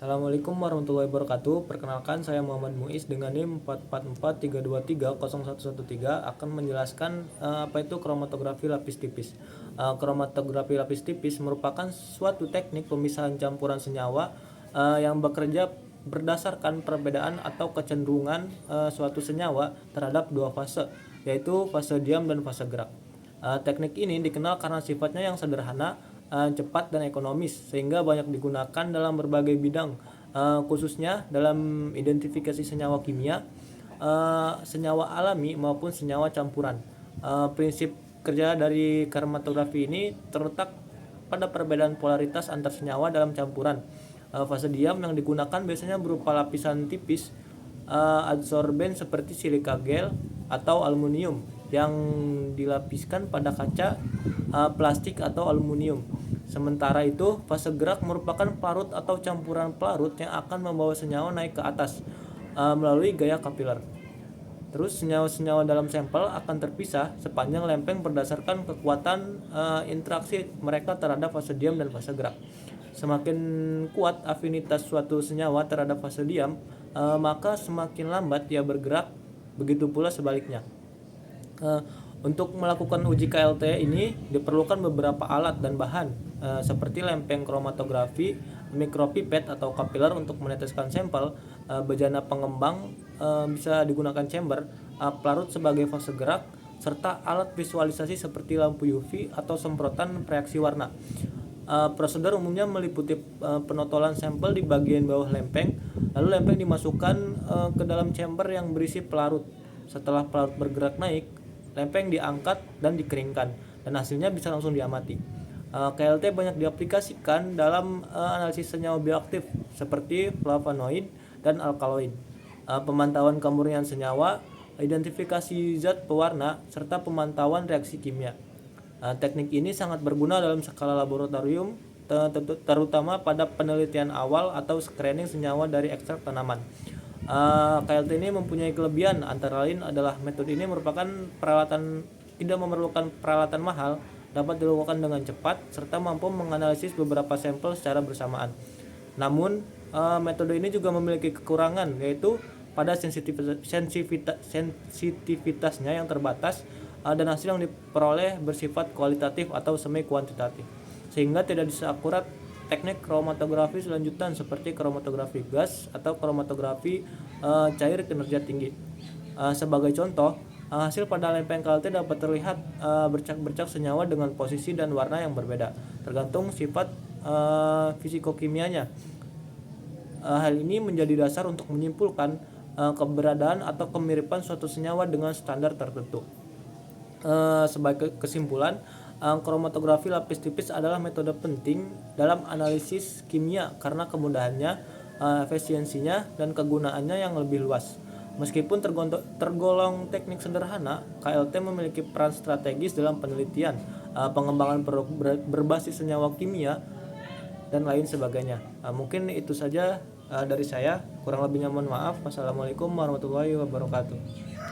Assalamualaikum warahmatullahi wabarakatuh. Perkenalkan, saya Muhammad Muiz dengan NIM 444323013 akan menjelaskan apa itu kromatografi lapis tipis. Kromatografi lapis tipis merupakan suatu teknik pemisahan campuran senyawa yang bekerja berdasarkan perbedaan atau kecenderungan suatu senyawa terhadap dua fase, yaitu fase diam dan fase gerak. Teknik ini dikenal karena sifatnya yang sederhana, cepat dan ekonomis, sehingga banyak digunakan dalam berbagai bidang, khususnya dalam identifikasi senyawa kimia, senyawa alami maupun senyawa campuran. Prinsip kerja dari kromatografi ini terletak pada perbedaan polaritas antar senyawa dalam campuran. Fase diam yang digunakan biasanya berupa lapisan tipis adsorben seperti silika gel atau aluminium yang dilapiskan pada kaca, plastik atau aluminium. Sementara itu, fase gerak merupakan pelarut atau campuran pelarut yang akan membawa senyawa naik ke atas melalui gaya kapiler. Terus senyawa-senyawa dalam sampel akan terpisah sepanjang lempeng berdasarkan kekuatan interaksi mereka terhadap fase diam dan fase gerak. Semakin kuat afinitas suatu senyawa terhadap fase diam, maka semakin lambat ia bergerak, begitu pula sebaliknya. Untuk melakukan uji KLT ini diperlukan beberapa alat dan bahan seperti lempeng kromatografi, mikropipet atau kapiler untuk meneteskan sampel, bejana pengembang bisa digunakan chamber, pelarut sebagai fase gerak, serta alat visualisasi seperti lampu UV atau semprotan reaksi warna. Prosedur umumnya meliputi penotolan sampel di bagian bawah lempeng, lalu lempeng dimasukkan ke dalam chamber yang berisi pelarut. Setelah pelarut bergerak naik, lempeng diangkat dan dikeringkan, dan hasilnya bisa langsung diamati. KLT banyak diaplikasikan dalam analisis senyawa bioaktif seperti flavonoid dan alkaloid, pemantauan kemurnian senyawa, identifikasi zat pewarna, serta pemantauan reaksi kimia. Teknik ini sangat berguna dalam skala laboratorium, terutama pada penelitian awal atau screening senyawa dari ekstrak tanaman. KLT ini mempunyai kelebihan, antara lain adalah metode ini merupakan peralatan tidak memerlukan peralatan mahal, dapat dilakukan dengan cepat, serta mampu menganalisis beberapa sampel secara bersamaan. Namun, metode ini juga memiliki kekurangan, yaitu pada sensitivitasnya yang terbatas dan hasil yang diperoleh bersifat kualitatif atau semi kuantitatif, sehingga tidak bisa akurat teknik kromatografi selanjutan seperti kromatografi gas atau kromatografi cair kinerja tinggi. Sebagai contoh, hasil pada lempeng KLT dapat terlihat bercak-bercak senyawa dengan posisi dan warna yang berbeda, tergantung sifat fisikokimianya. Hal ini menjadi dasar untuk menyimpulkan keberadaan atau kemiripan suatu senyawa dengan standar tertentu. Sebagai kesimpulan, kromatografi lapis tipis adalah metode penting dalam analisis kimia karena kemudahannya, efisiensinya, dan kegunaannya yang lebih luas. Meskipun tergolong teknik sederhana, KLT memiliki peran strategis dalam penelitian, pengembangan berbasis senyawa kimia, dan lain sebagainya. Mungkin itu saja dari saya. Kurang lebihnya mohon maaf. Wassalamualaikum warahmatullahi wabarakatuh.